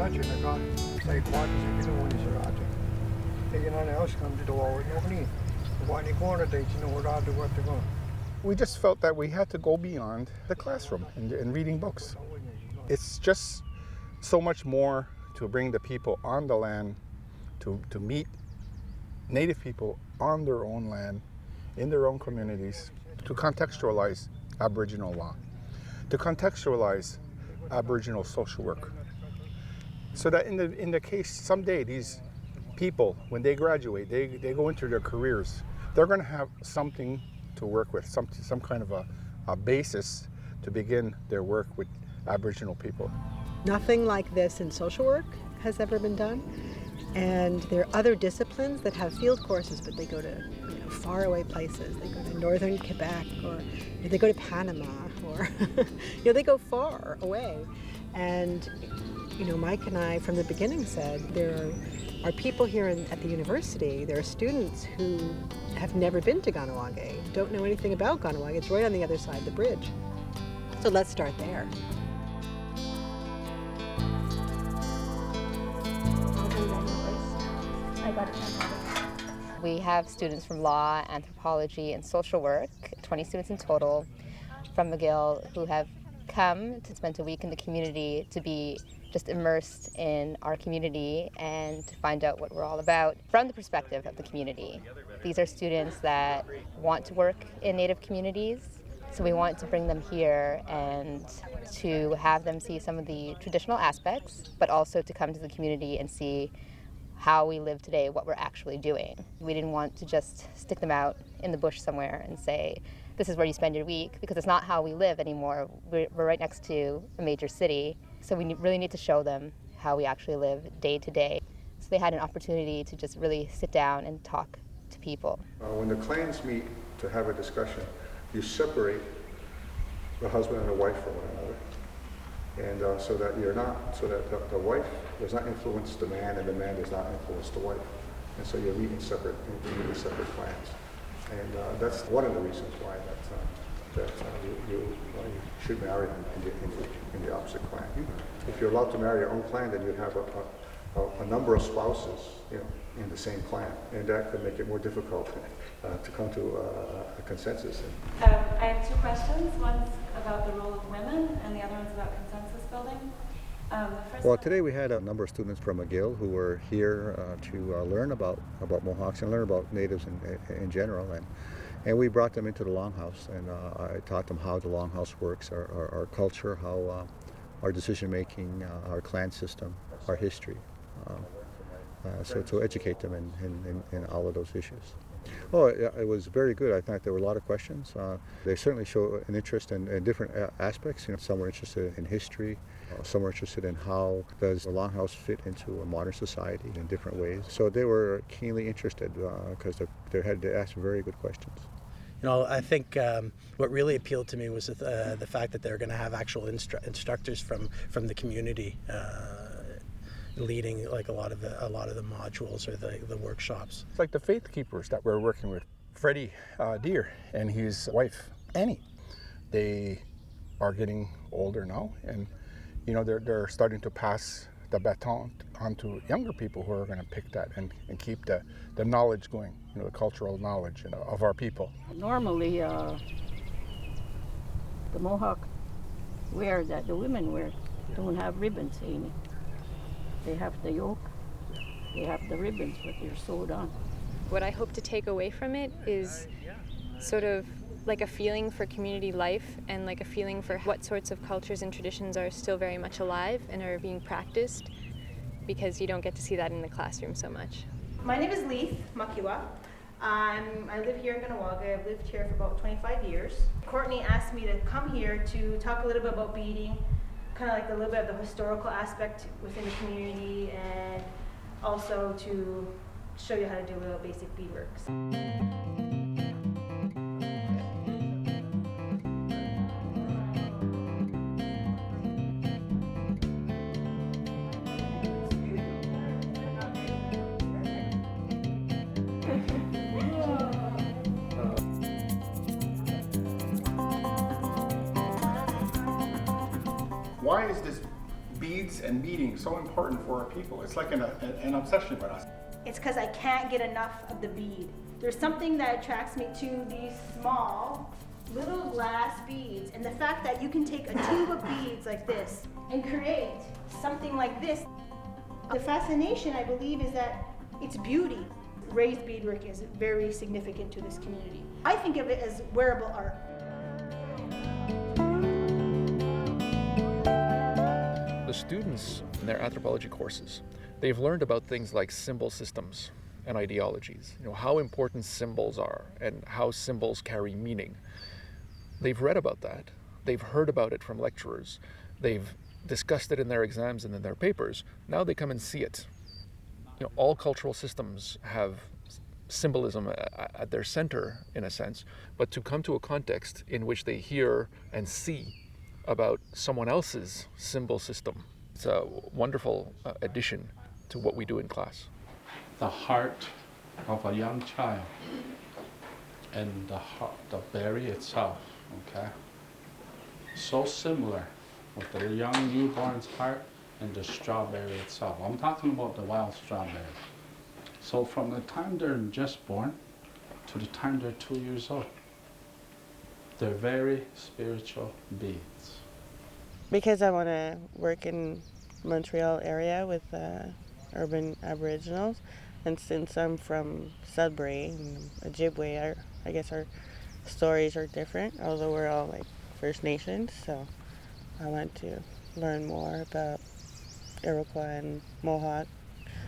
We just felt that we had to go beyond the classroom and reading books. It's just so much more to bring the people on the land to meet Native people on their own land, in their own communities, to contextualize Aboriginal law, to contextualize Aboriginal social work. So that in the case someday these people, when they graduate, they go into their careers, they're going to have something to work with, some kind of a basis to begin their work with Aboriginal people. Nothing like this in social work has ever been done. And there are other disciplines that have field courses, but they go to faraway places. They go to northern Quebec, or they go to Panama, or they go far away. And Mike and I, from the beginning, said there are people here at the university. There are students who have never been to Kahnawake, don't know anything about Kahnawake. It's right on the other side of the bridge. So let's start there. We have students from law, anthropology, and social work, 20 students in total, from McGill, who have come to spend a week in the community to be just immersed in our community and to find out what we're all about from the perspective of the community. These are students that want to work in Native communities, so we want to bring them here and to have them see some of the traditional aspects, but also to come to the community and see how we live today, what we're actually doing. We didn't want to just stick them out in the bush somewhere and say, this is where you spend your week, because it's not how we live anymore. We're right next to a major city, so we really need to show them how we actually live day to day. So they had an opportunity to just really sit down and talk to people. When the clans meet to have a discussion, you separate the husband and the wife from one another. And so that the wife does not influence the man and the man does not influence the wife. And so you're meeting separate clans. And that's one of the reasons why you should marry in the opposite clan. If you're allowed to marry your own clan, then you'd have a number of spouses in the same clan. And that could make it more difficult to come to a consensus. I have two questions. One's about the role of women, and the other one's about consensus building. Well, today we had a number of students from McGill who were here to learn about Mohawks and learn about Natives in general. And we brought them into the Longhouse, and I taught them how the Longhouse works, our culture, how our decision-making, our clan system, our history. So to educate them in all of those issues. Oh, it was very good. I thought there were a lot of questions. They certainly show an interest in different aspects. Some were interested in history. Some were interested in how does the Longhouse fit into a modern society in different ways. So they were keenly interested because they had to ask very good questions. I think what really appealed to me was the fact that they're going to have actual instructors from the community leading like a lot of the modules or the workshops. It's like the faith keepers that we're working with, Freddy and his wife Annie. They are getting older now, and they're starting to pass the baton on to younger people who are going to pick that and keep the knowledge going, the cultural knowledge of our people. Normally, the Mohawk wear that the women wear don't have ribbons in it. They have the yoke, they have the ribbons, but they're sewed on. What I hope to take away from it is sort of like a feeling for community life and like a feeling for what sorts of cultures and traditions are still very much alive and are being practiced, because you don't get to see that in the classroom so much. My name is Leith Makiwa. I live here in Kahnawake. I've lived here for about 25 years. Courtney asked me to come here to talk a little bit about beading, kind of like a little bit of the historical aspect within the community, and also to show you how to do little basic beadworks. Why is this beads and beading so important for our people? It's like an obsession with us. It's because I can't get enough of the bead. There's something that attracts me to these small little glass beads, and the fact that you can take a tube of beads like this and create something like this. The fascination, I believe, is that it's beauty. Raised beadwork is very significant to this community. I think of it as wearable art. The students in their anthropology courses, they've learned about things like symbol systems and ideologies, how important symbols are and how symbols carry meaning. They've read about that. They've heard about it from lecturers. They've discussed it in their exams and in their papers. Now they come and see it. All cultural systems have symbolism at their center, in a sense, but to come to a context in which they hear and see about someone else's symbol system, it's a wonderful addition to what we do in class. The heart of a young child and the berry itself, okay? So similar with the young newborn's heart and the strawberry itself. I'm talking about the wild strawberry. So from the time they're just born to the time they're 2 years old, they're very spiritual beings. Because I want to work in Montreal area with urban Aboriginals, and since I'm from Sudbury and Ojibwe, I guess our stories are different, although we're all like First Nations, so I want to learn more about Iroquois and Mohawk.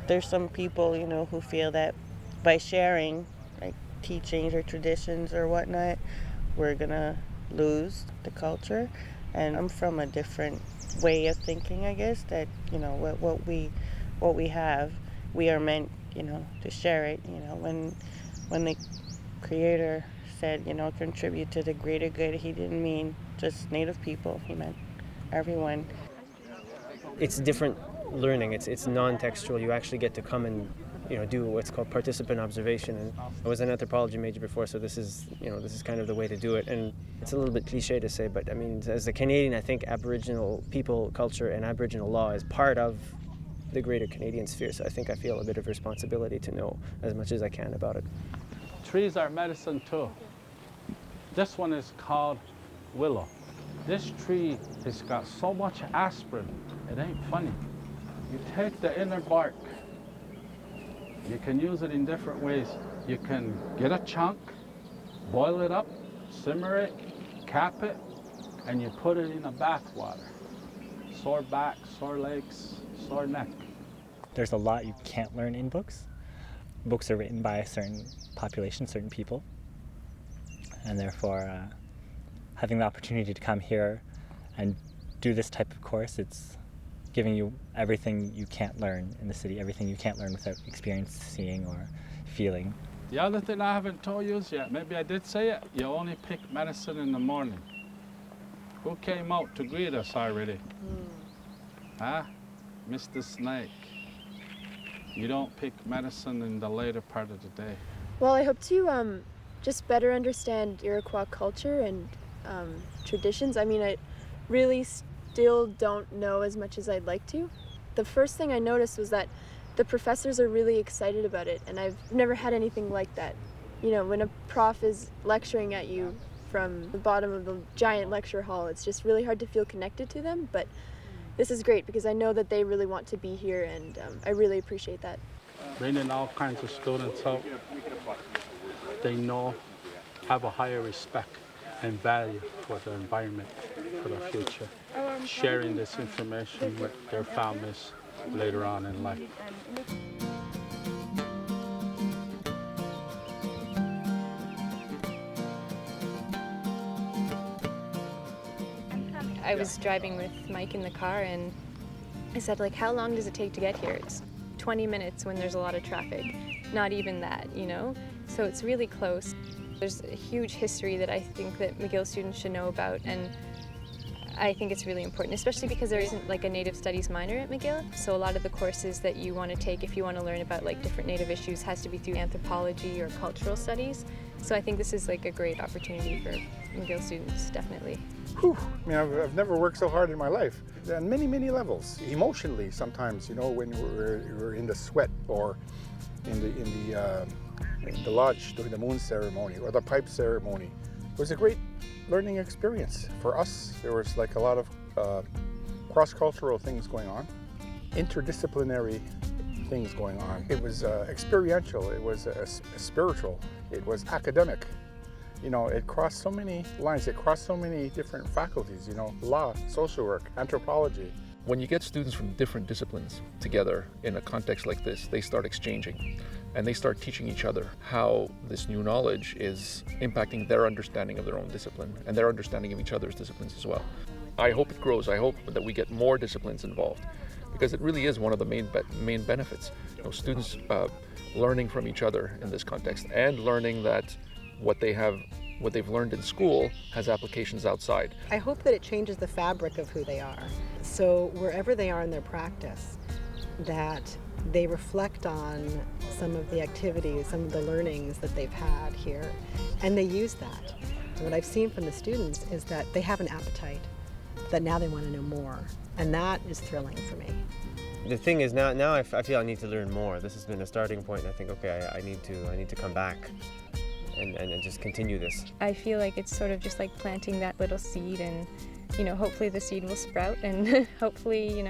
There's some people, who feel that by sharing like teachings or traditions or whatnot, we're gonna lose the culture. And I'm from a different way of thinking, I guess, that, what we have, we are meant, to share it. When the Creator said, contribute to the greater good, he didn't mean just Native people, he meant everyone. It's different learning. It's non-textual. You actually get to come and do what's called participant observation. And I was an anthropology major before, so this is kind of the way to do it. And it's a little bit cliche to say, but I mean, as a Canadian, I think Aboriginal people, culture, and Aboriginal law is part of the greater Canadian sphere. So I think I feel a bit of responsibility to know as much as I can about it. Trees are medicine too. This one is called willow. This tree has got so much aspirin, it ain't funny. You take the inner bark, you can use it in different ways. You can get a chunk, boil it up, simmer it, cap it, and you put it in a bath water. Sore back, sore legs, sore neck. There's a lot you can't learn in books. Books are written by a certain population, certain people, and therefore having the opportunity to come here and do this type of course, it's giving you everything you can't learn in the city, everything you can't learn without experiencing or feeling. The other thing I haven't told you yet, maybe I did say it, you only pick medicine in the morning. Who came out to greet us already? Huh? Mr. Snake. You don't pick medicine in the later part of the day. Well, I hope to just better understand Iroquois culture and traditions. I mean, I really still don't know as much as I'd like to. The first thing I noticed was that the professors are really excited about it, and I've never had anything like that. When a prof is lecturing at you from the bottom of the giant lecture hall, it's just really hard to feel connected to them, but this is great because I know that they really want to be here, and I really appreciate that. Bringing all kinds of students out, they have a higher respect and value for the environment, for the future. Sharing this information with their families later on in life. I was driving with Mike in the car, and I said, how long does it take to get here? It's 20 minutes when there's a lot of traffic. Not even that, So it's really close. There's a huge history that I think that McGill students should know about, and I think it's really important, especially because there isn't a Native Studies minor at McGill. So a lot of the courses that you want to take if you want to learn about different Native issues has to be through anthropology or cultural studies. So I think this is a great opportunity for McGill students, definitely. I mean, I've never worked so hard in my life. On many, many levels. Emotionally, sometimes, you know, when we're in the sweat or in the lodge during the moon ceremony or the pipe ceremony. It was a great learning experience. For us, there was like a lot of cross-cultural things going on, interdisciplinary things going on. It was experiential, it was spiritual, it was academic. You know, it crossed so many lines, it crossed so many different faculties, you know, law, social work, anthropology. When you get students from different disciplines together in a context like this, they start exchanging and they start teaching each other how this new knowledge is impacting their understanding of their own discipline and their understanding of each other's disciplines as well. I hope it grows. I hope that we get more disciplines involved because it really is one of the main benefits. You know, students learning from each other in this context and learning that what they've learned in school has applications outside. I hope that it changes the fabric of who they are. So wherever they are in their practice, that they reflect on some of the activities, some of the learnings that they've had here, and they use that. What I've seen from the students is that they have an appetite, that now they want to know more, and that is thrilling for me. The thing is now I feel I need to learn more. This has been a starting point, and I think, okay, I need to come back and just continue this. I feel like it's sort of just like planting that little seed, and hopefully the seed will sprout, and hopefully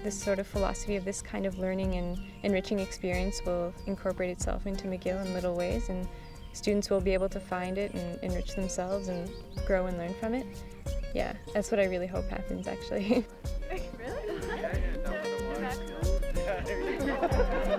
this sort of philosophy of this kind of learning and enriching experience will incorporate itself into McGill in little ways, and students will be able to find it and enrich themselves and grow and learn from it. Yeah, that's what I really hope happens, actually. Really? Yeah,